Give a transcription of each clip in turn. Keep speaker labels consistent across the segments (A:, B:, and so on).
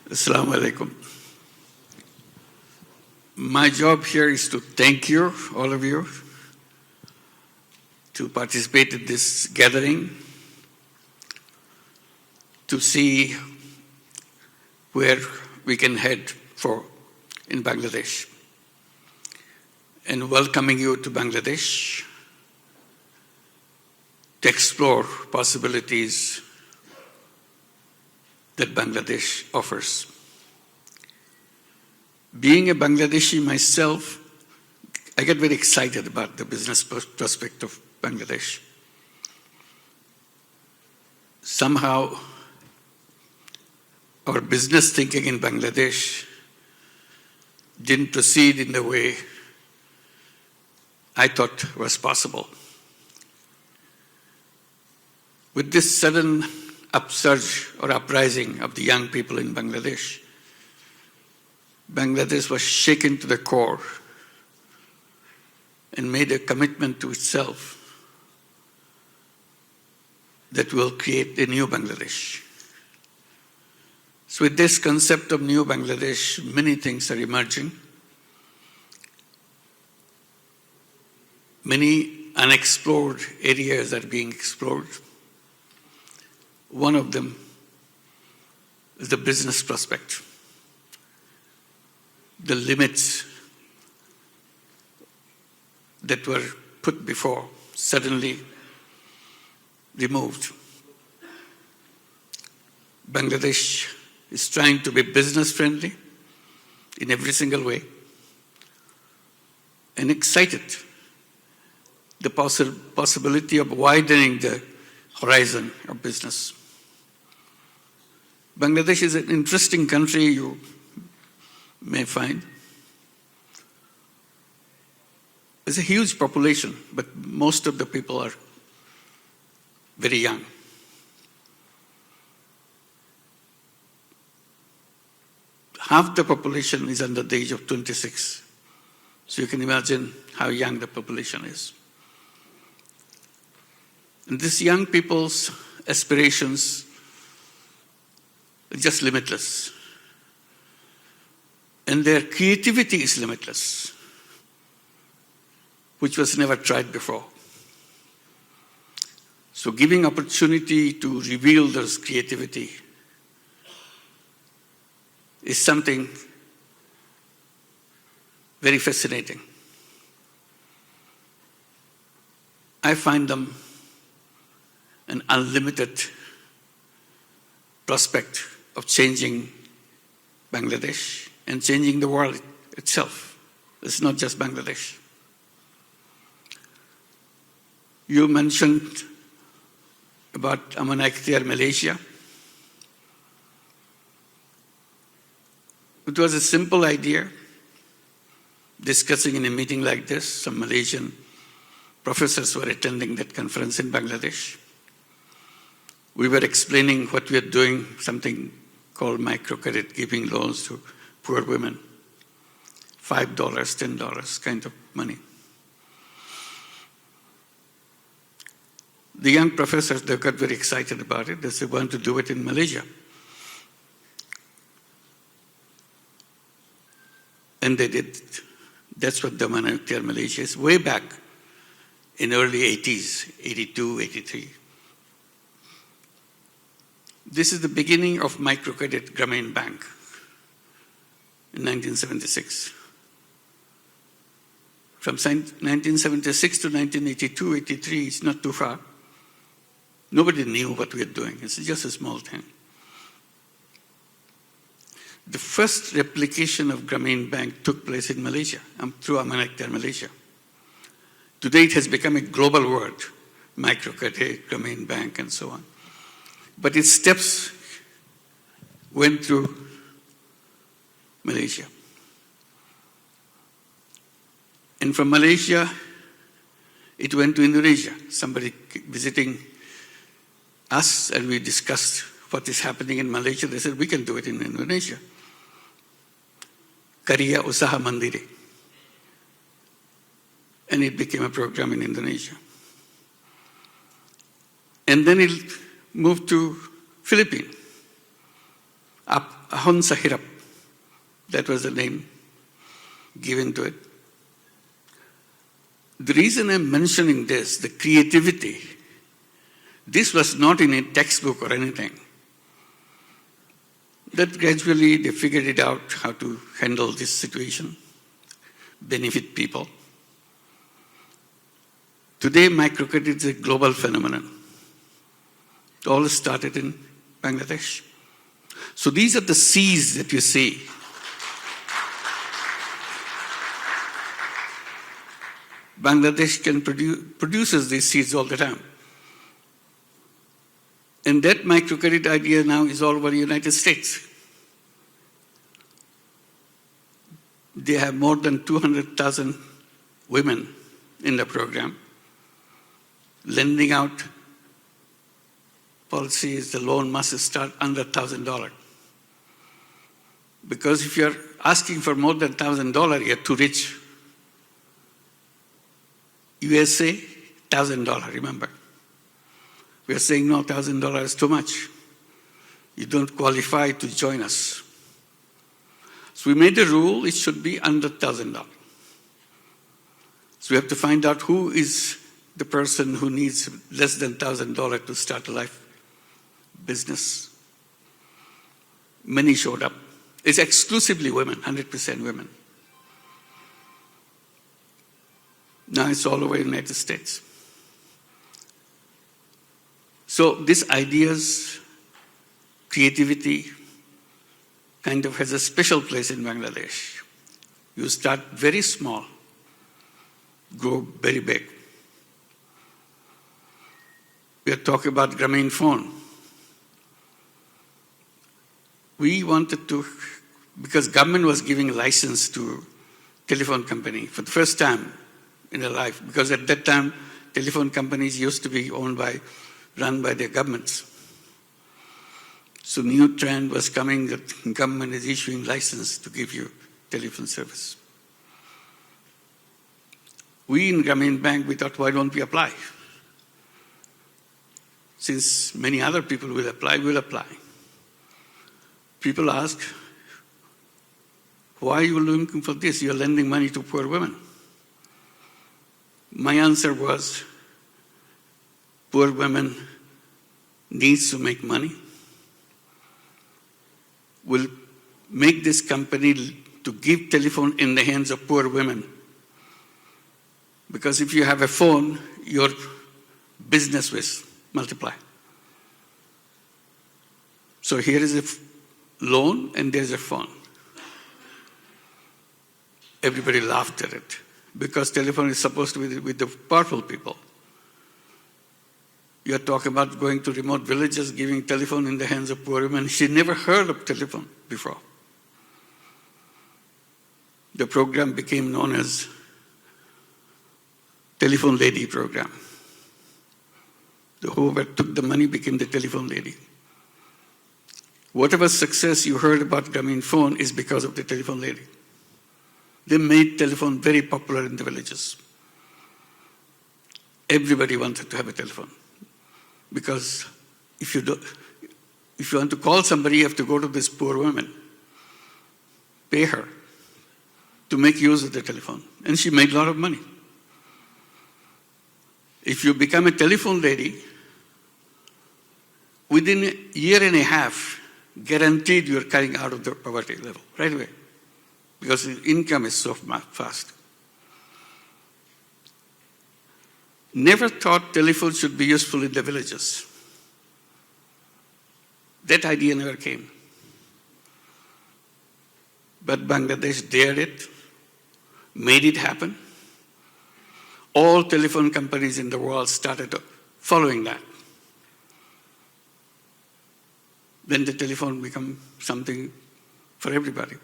A: Assalamu alaikum. My job here is to thank you, all of you, to participate in this gathering, to see where we can head for in Bangladesh, and welcoming you to Bangladesh to explore possibilities that Bangladesh offers. Being a Bangladeshi myself, I get very excited about the business prospect of Bangladesh. Somehow, our business thinking in Bangladesh didn't proceed in the way I thought was possible. With this sudden upsurge or uprising of the young people in Bangladesh, Bangladesh was shaken to the core and made a commitment to itself that will create a new Bangladesh. So with this concept of new Bangladesh, many things are emerging. Many unexplored areas are being explored. One of them is the business prospect. The limits that were put before suddenly removed. Bangladesh is trying to be business friendly in every single way and excited the possibility of widening the horizon of business. Bangladesh is an interesting country, you may find. There's a huge population, but most of the people are very young. Half the population is under the age of 26. So you can imagine how young the population is. And these young people's aspirations are just limitless. And their creativity is limitless, which was never tried before. So giving opportunity to reveal those creativity is something very fascinating. I find them an unlimited prospect of changing Bangladesh and changing the world itself. It's not just Bangladesh. You mentioned about Aman Ikhtiar, Malaysia. It was a simple idea, discussing in a meeting like this. Some Malaysian professors were attending that conference in Bangladesh. We were explaining what we are doing, something called microcredit, giving loans to poor women. $5, $10 kind of money. The young professors, they got very excited about it. They said, want to do it in Malaysia. And they did. That's what the Aman Ikhtiar Malaysia is, way back in early 80s, 82, 83. This is the beginning of microcredit Grameen Bank in 1976. From 1976 to 1982, 83, it's not too far. Nobody knew what we were doing. It's just a small thing. The first replication of Grameen Bank took place in Malaysia, through Aman Ikhtiar Malaysia. Today it has become a global word, microcredit, Grameen Bank, and so on. But its steps went through Malaysia. And from Malaysia, it went to Indonesia. Somebody visiting us, and we discussed what is happening in Malaysia. They said, we can do it in Indonesia. Karya Usaha Mandiri. And it became a program in Indonesia. And then it moved to Philippines, up Ahon Sahirap, that was the name given to it. The reason I'm mentioning this, the creativity, this was not in a textbook or anything. That gradually they figured it out how to handle this situation, benefit people. Today, microcredit is a global phenomenon. It all started in Bangladesh. So these are the seeds that you see. Bangladesh produces these seeds all the time. And that microcredit idea now is all over the United States. They have more than 200,000 women in the program. Lending out policies, the loan must start under $1,000. Because if you're asking for more than $1,000, you're too rich. USA, $1,000, remember. We are saying, no, $1,000 is too much. You don't qualify to join us. So we made a rule, it should be under $1,000. So we have to find out who is the person who needs less than $1,000 to start a life business. Many showed up. It's exclusively women, 100% women. Now it's all over the United States. So these ideas, creativity, kind of has a special place in Bangladesh. You start very small, grow very big. We are talking about Grameenphone. We wanted to, because government was giving a license to telephone company for the first time in their life, because at that time, telephone companies used to be run by their governments. So new trend was coming that government is issuing license to give you telephone service. We in Grameen Bank, we thought, why don't we apply? Since many other people will apply, we'll apply. People ask, why are you looking for this? You're lending money to poor women. My answer was, poor women needs to make money. We'll make this company to give telephone in the hands of poor women. Because if you have a phone, your business will multiply. So here is a loan and there's a phone. Everybody laughed at it because telephone is supposed to be with the powerful people. You're talking about going to remote villages, giving telephone in the hands of poor women. She never heard of telephone before. The program became known as Telephone Lady Program. Whoever took the money became the telephone lady. Whatever success you heard about Grameenphone is because of the telephone lady. They made telephone very popular in the villages. Everybody wanted to have a telephone. Because if you want to call somebody, you have to go to this poor woman, pay her to make use of the telephone. And she made a lot of money. If you become a telephone lady, within a year and a half, guaranteed you're coming out of the poverty level right away. Because the income is so fast. Never thought telephone should be useful in the villages. That idea never came. But Bangladesh dared it, made it happen. All telephone companies in the world started following that. Then the telephone became something for everybody.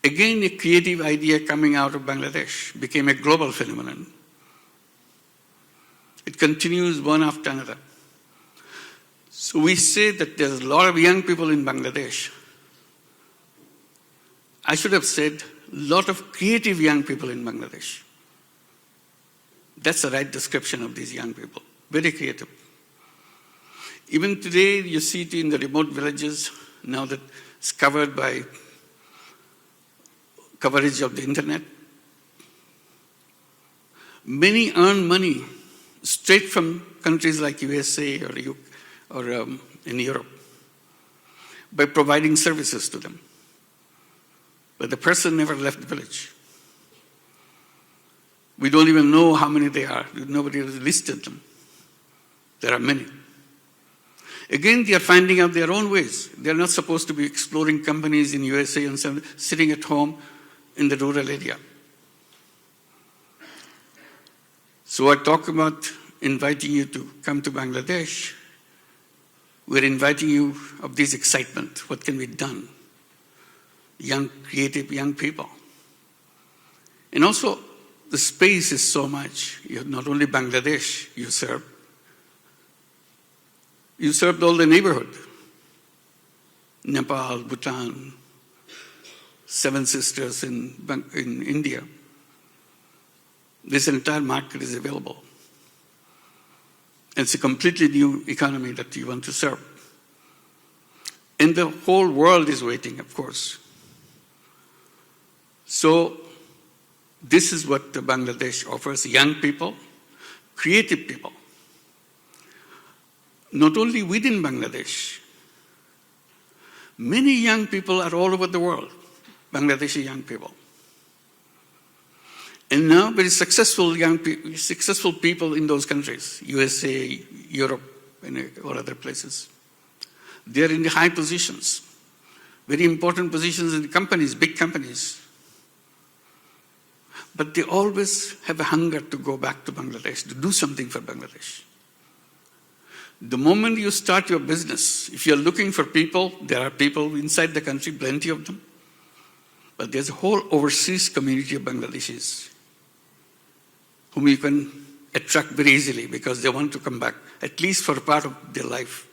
A: Again, a creative idea coming out of Bangladesh became a global phenomenon. It continues one after another. So we say that there's a lot of young people in Bangladesh. I should have said a lot of creative young people in Bangladesh. That's the right description of these young people. Very creative. Even today, you see it in the remote villages, now that it's covered by coverage of the internet. Many earn money straight from countries like USA or in Europe by providing services to them. But the person never left the village. We don't even know how many they are. Nobody has listed them. There are many. Again, they are finding out their own ways. They are not supposed to be exploring companies in USA and sitting at home in the rural area. So I talk about inviting you to come to Bangladesh. We're inviting you of this excitement. What can be done? Young, creative young people. And also, the space is so much. You have not only Bangladesh you serve. You served all the neighborhood. Nepal, Bhutan, Seven Sisters in India. This entire market is available. It's a completely new economy that you want to serve. And the whole world is waiting, of course. So this is what Bangladesh offers young people, creative people. Not only within Bangladesh, many young people are all over the world, Bangladeshi young people. And now very successful successful people in those countries, USA, Europe, or other places. They are in the high positions, very important positions in companies, big companies. But they always have a hunger to go back to Bangladesh, to do something for Bangladesh. The moment you start your business, if you're looking for people, there are people inside the country, plenty of them. But there's a whole overseas community of Bangladeshis whom you can attract very easily because they want to come back, at least for a part of their life.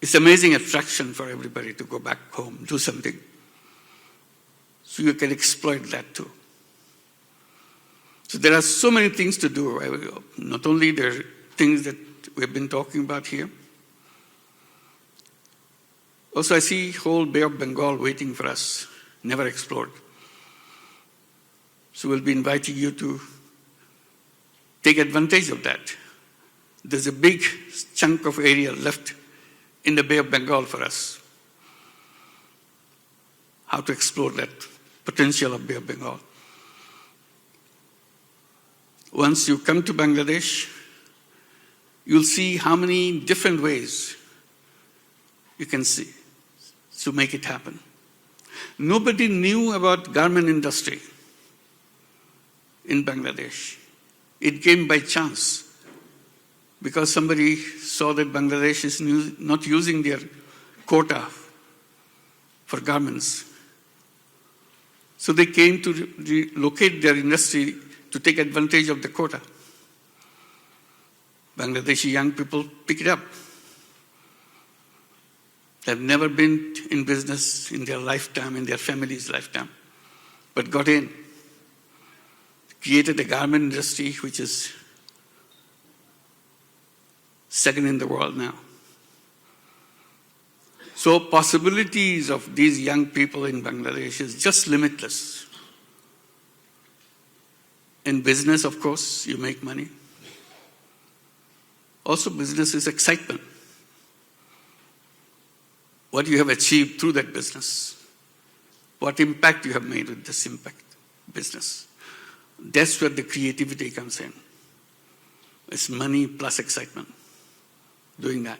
A: It's amazing attraction for everybody to go back home, do something. So you can exploit that too. So there are so many things to do. Not only there are things that we've been talking about here. Also, I see whole Bay of Bengal waiting for us, never explored. So we'll be inviting you to take advantage of that. There's a big chunk of area left in the Bay of Bengal for us. How to explore that potential of Bay of Bengal. Once you come to Bangladesh, you'll see how many different ways you can see to make it happen. Nobody knew about garment industry in Bangladesh. It came by chance because somebody saw that Bangladesh is not using their quota for garments. So they came to locate their industry to take advantage of the quota. Bangladeshi young people pick it up. They've never been in business in their lifetime, in their family's lifetime, but got in. Created a garment industry which is second in the world now. So possibilities of these young people in Bangladesh is just limitless. In business, of course, you make money. Also, business is excitement. What you have achieved through that business. What impact you have made with this business. That's where the creativity comes in. It's money plus excitement, doing that.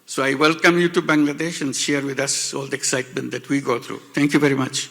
A: So I welcome you to Bangladesh and share with us all the excitement that we go through. Thank you very much.